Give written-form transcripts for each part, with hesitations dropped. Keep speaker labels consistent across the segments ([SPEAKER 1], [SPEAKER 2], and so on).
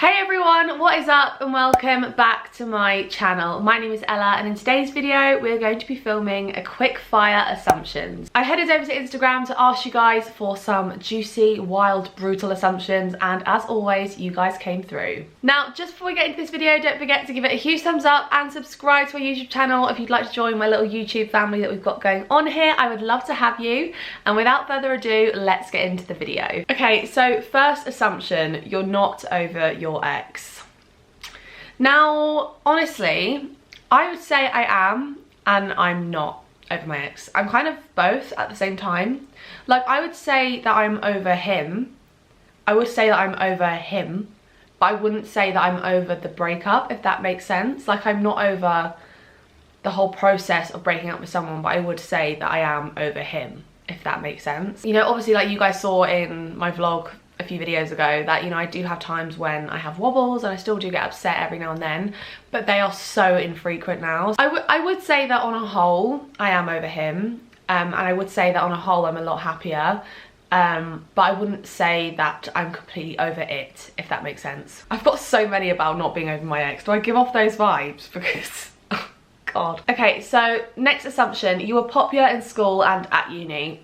[SPEAKER 1] Hey everyone, what is up and welcome back to my channel. My name is Ella and in today's video we're going to be filming a quick fire assumptions. I headed over to Instagram to ask you guys for some juicy, wild, brutal assumptions and as always you guys came through. Now just before we get into this video, don't forget to give it a huge thumbs up and subscribe to our YouTube channel if you'd like to join my little YouTube family that we've got going on here. I would love to have you, and without further ado, let's get into the video. Okay, so first assumption, you're not over your ex. Now honestly I would say I am and I'm not over my ex. I'm kind of both at the same time. Like I would say that I'm over him, I would say that I'm over him, but I wouldn't say that I'm over the breakup, if that makes sense. Like I'm not over the whole process of breaking up with someone, but I would say that I am over him, if that makes sense. You know, obviously like you guys saw in my vlog a few videos ago that, you know, I do have times when I have wobbles and I still do get upset every now and then, but they are so infrequent now. I would say that on a whole I am over him, and I would say that on a whole I'm a lot happier, but I wouldn't say that I'm completely over it, if that makes sense. I've got so many about not being over my ex. Do I give off those vibes? Because oh god. Okay, so next assumption, you were popular in school and at uni.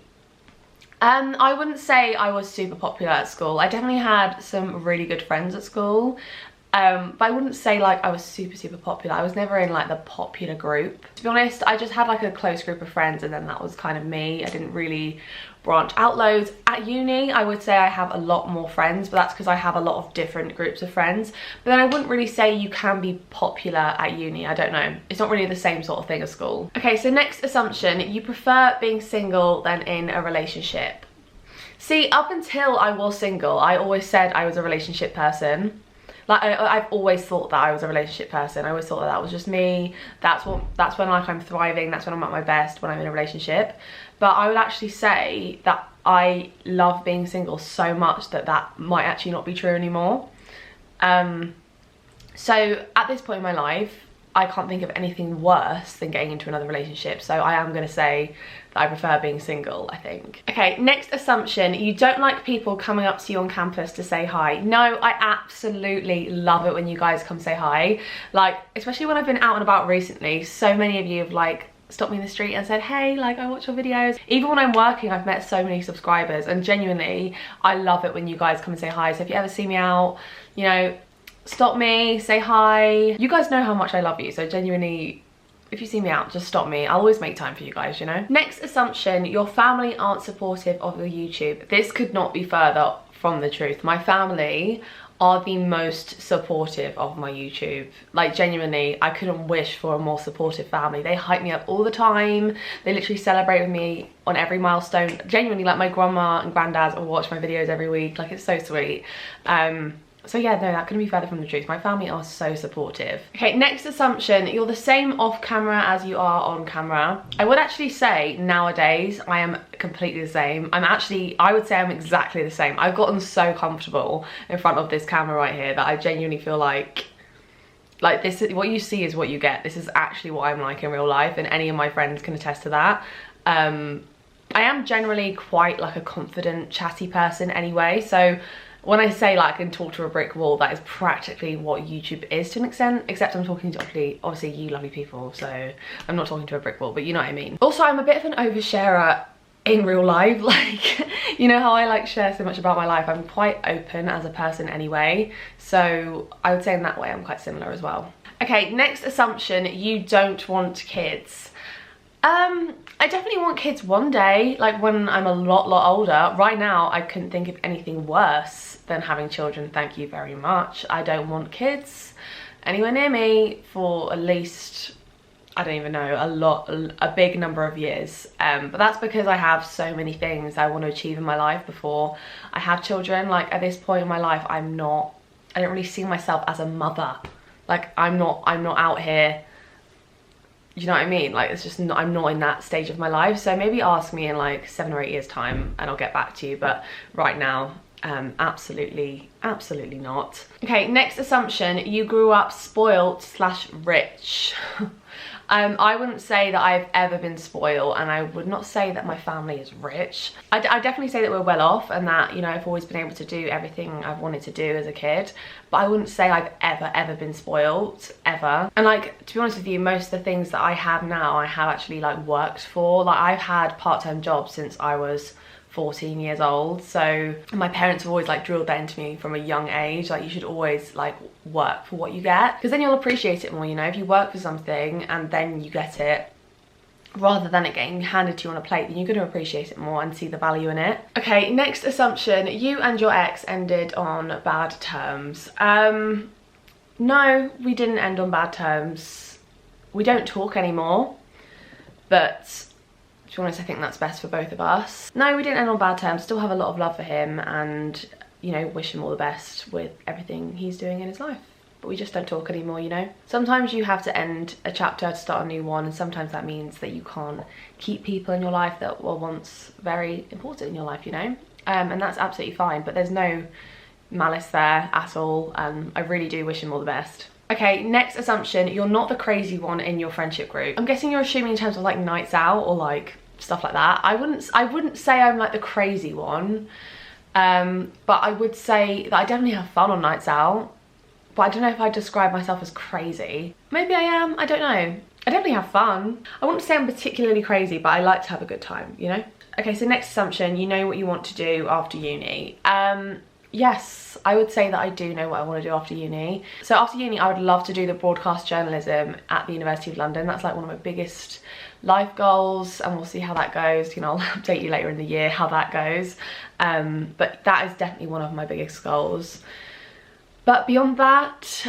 [SPEAKER 1] I wouldn't say I was super popular at school. I definitely had some really good friends at school, but I wouldn't say like I was super popular. I was never in like the popular group. To be honest, I just had like a close group of friends and then that was kind of me. I didn't really branch out loads. At uni, I would say I have a lot more friends, but that's because I have a lot of different groups of friends. But then I wouldn't really say you can be popular at uni. I don't know. It's not really the same sort of thing as school. Okay, so next assumption, you prefer being single than in a relationship. See, up until I was single, I always said I was a relationship person. Like I've always thought that I was a relationship person. I always thought that that was just me. That's when like I'm thriving, that's when I'm at my best, when I'm in a relationship. But I would actually say that I love being single so much that that might actually not be true anymore. So at this point in my life, I can't think of anything worse than getting into another relationship. So I am going to say that I prefer being single, I think. Okay, next assumption, you don't like people coming up to you on campus to say hi. No, I absolutely love it when you guys come say hi. Like, especially when I've been out and about recently, so many of you have like stopped me in the street and said, hey, like I watch your videos. Even when I'm working, I've met so many subscribers and genuinely, I love it when you guys come and say hi. So if you ever see me out, you know, stop me, say hi. You guys know how much I love you, so genuinely, if you see me out, just stop me. I'll always make time for you guys, you know? Next assumption, your family aren't supportive of your YouTube. This could not be further from the truth. My family are the most supportive of my YouTube. Like genuinely, I couldn't wish for a more supportive family. They hype me up all the time. They literally celebrate with me on every milestone. Genuinely, like my grandma and granddad will watch my videos every week. Like it's so sweet. So yeah, no, that couldn't be further from the truth. My family are so supportive. Okay, next assumption, you're the same off camera as you are on camera. I would actually say nowadays I am completely the same. I would say I'm exactly the same. I've gotten so comfortable in front of this camera right here that I genuinely feel like this is what you see is what you get. This is actually what I'm like in real life, and any of my friends can attest to that. I am generally quite like a confident, chatty person anyway, so when I say like I can talk to a brick wall, that is practically what YouTube is to an extent, except I'm talking to obviously you lovely people, so I'm not talking to a brick wall, but you know what I mean. Also, I'm a bit of an oversharer in real life. Like, you know how I like share so much about my life? I'm quite open as a person anyway, so I would say in that way I'm quite similar as well. Okay, next assumption, you don't want kids. I definitely want kids one day, like when I'm a lot older. Right now, I couldn't think of anything worse than having children, thank you very much. I don't want kids anywhere near me for at least, I don't even know, a big number of years. But that's because I have so many things I want to achieve in my life before I have children. Like at this point in my life, I don't really see myself as a mother. Like I'm not out here, you know what I mean? Like it's just not, I'm not in that stage of my life. So maybe ask me in like 7 or 8 years time and I'll get back to you, but right now absolutely not. Okay, next assumption, you grew up spoiled / rich. I wouldn't say that I've ever been spoiled, and I would not say that my family is rich. I definitely say that we're well off, and that, you know, I've always been able to do everything I've wanted to do as a kid, but I wouldn't say I've ever been spoiled, ever. And like, to be honest with you, most of the things that I have now, I have actually like worked for. Like, I've had part-time jobs since I was 14 years old, so my parents have always like drilled that into me from a young age, like you should always like work for what you get, because then you'll appreciate it more, you know. If you work for something and then you get it rather than it getting handed to you on a plate, then you're going to appreciate it more and see the value in it. Okay, next assumption, you and your ex ended on bad terms. No, we didn't end on bad terms. We don't talk anymore, but to be honest, I think that's best for both of us. No, we didn't end on bad terms. Still have a lot of love for him, and, you know, wish him all the best with everything he's doing in his life. But we just don't talk anymore, you know. Sometimes you have to end a chapter to start a new one, and sometimes that means that you can't keep people in your life that were once very important in your life, you know. And that's absolutely fine, but there's no malice there at all. I really do wish him all the best. Okay, next assumption, you're not the crazy one in your friendship group. I'm guessing you're assuming in terms of like nights out or like stuff like that. I wouldn't say I'm like the crazy one, but I would say that I definitely have fun on nights out, but I don't know if I'd describe myself as crazy. Maybe I am, I don't know. I definitely have fun. I wouldn't say I'm particularly crazy, but I like to have a good time, you know? Okay, so next assumption, you know what you want to do after uni. Yes, I would say that I do know what I want to do after uni. So after uni, I would love to do the broadcast journalism at the University of London. That's like one of my biggest life goals, and we'll see how that goes. You know, I'll update you later in the year how that goes. But that is definitely one of my biggest goals. But beyond that,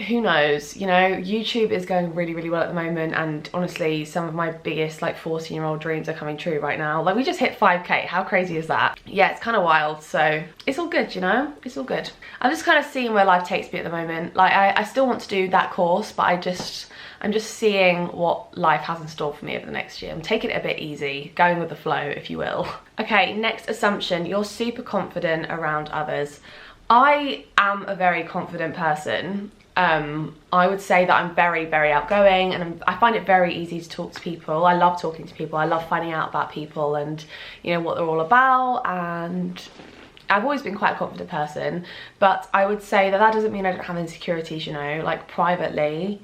[SPEAKER 1] who knows? You know, YouTube is going really well at the moment, and honestly, some of my biggest like 14-year-old dreams are coming true right now. Like, we just hit 5k. How crazy is that? Yeah, it's kind of wild, so it's all good, you know. It's all good. I'm just kind of seeing where life takes me at the moment. Like, I still want to do that course, but I'm just seeing what life has in store for me over the next year. I'm taking it a bit easy, going with the flow, if you will. Okay, next assumption, you're super confident around others. I am a very confident person. I would say that I'm very outgoing, and I find it very easy to talk to people. I love talking to people. I love finding out about people and, you know, what they're all about, and I've always been quite a confident person. But I would say that doesn't mean I don't have insecurities, you know, like privately.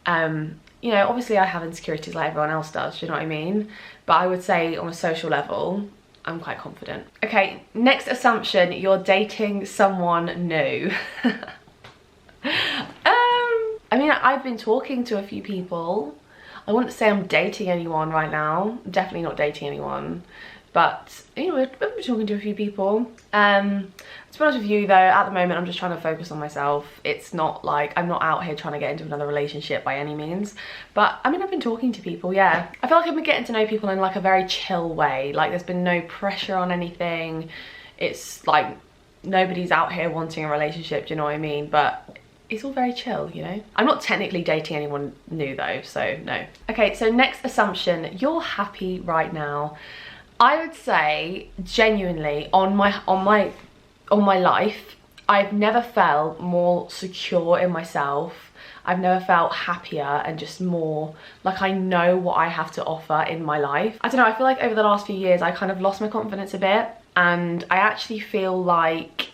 [SPEAKER 1] You know, obviously I have insecurities like everyone else does, do you know what I mean? But I would say on a social level, I'm quite confident. Okay, next assumption, you're dating someone new. I mean, I've been talking to a few people. I wouldn't say I'm dating anyone right now. Definitely not dating anyone. But, you know, I've been talking to a few people. To be honest with you though, at the moment I'm just trying to focus on myself. It's not like, I'm not out here trying to get into another relationship by any means. But, I mean, I've been talking to people, yeah. I feel like I've been getting to know people in like a very chill way. Like, there's been no pressure on anything. It's like, nobody's out here wanting a relationship, do you know what I mean? But it's all very chill, you know? I'm not technically dating anyone new though, so no. Okay, so next assumption, you're happy right now. I would say, genuinely, on my life, I've never felt more secure in myself. I've never felt happier and just more like I know what I have to offer in my life. I don't know, I feel like over the last few years I kind of lost my confidence a bit, and I actually feel like,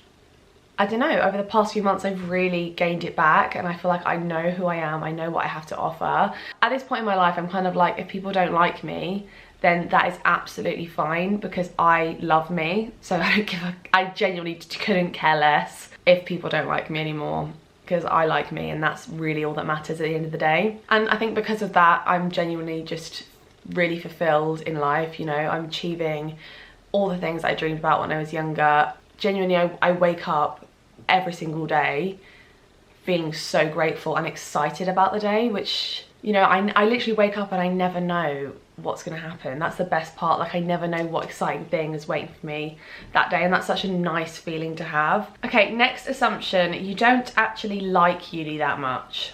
[SPEAKER 1] I don't know, over the past few months I've really gained it back, and I feel like I know who I am, I know what I have to offer. At this point in my life, I'm kind of like, if people don't like me, then that is absolutely fine, because I love me. So I genuinely couldn't care less if people don't like me anymore, because I like me, and that's really all that matters at the end of the day. And I think because of that, I'm genuinely just really fulfilled in life, you know. I'm achieving all the things I dreamed about when I was younger. Genuinely, I wake up every single day feeling so grateful and excited about the day, which, you know, I literally wake up and I never know what's gonna happen. That's the best part. Like, I never know what exciting thing is waiting for me that day, and that's such a nice feeling to have. Okay, next assumption, you don't actually like uni that much.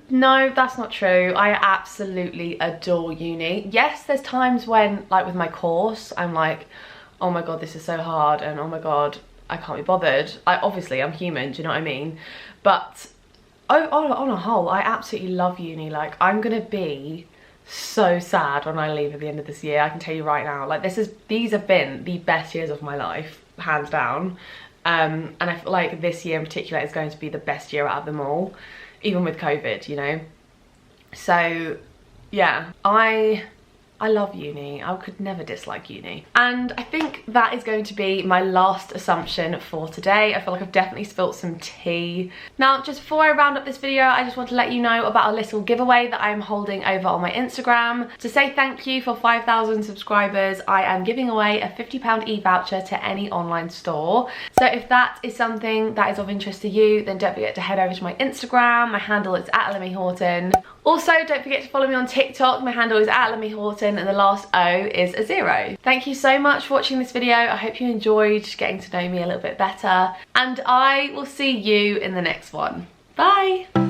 [SPEAKER 1] No, that's not true. I absolutely adore uni. Yes, there's times when, like with my course, I'm like, oh my god, this is so hard, and oh my god, I can't be bothered. Obviously I'm human, do you know what I mean? But on a whole, I absolutely love uni. Like, I'm gonna be so sad when I leave at the end of this year, I can tell you right now. Like, these have been the best years of my life, hands down. And I feel like this year in particular is going to be the best year out of them all, even with COVID, you know. So yeah, I love uni. I could never dislike uni. And I think that is going to be my last assumption for today. I feel like I've definitely spilt some tea. Now, just before I round up this video, I just want to let you know about a little giveaway that I'm holding over on my Instagram. To say thank you for 5,000 subscribers, I am giving away a £50 e-voucher to any online store. So if that is something that is of interest to you, then don't forget to head over to my Instagram. My handle is @ella.houghton. Also, don't forget to follow me on TikTok. My handle is @ella.houghton and the last O is a 0. Thank you so much for watching this video. I hope you enjoyed getting to know me a little bit better. And I will see you in the next one. Bye!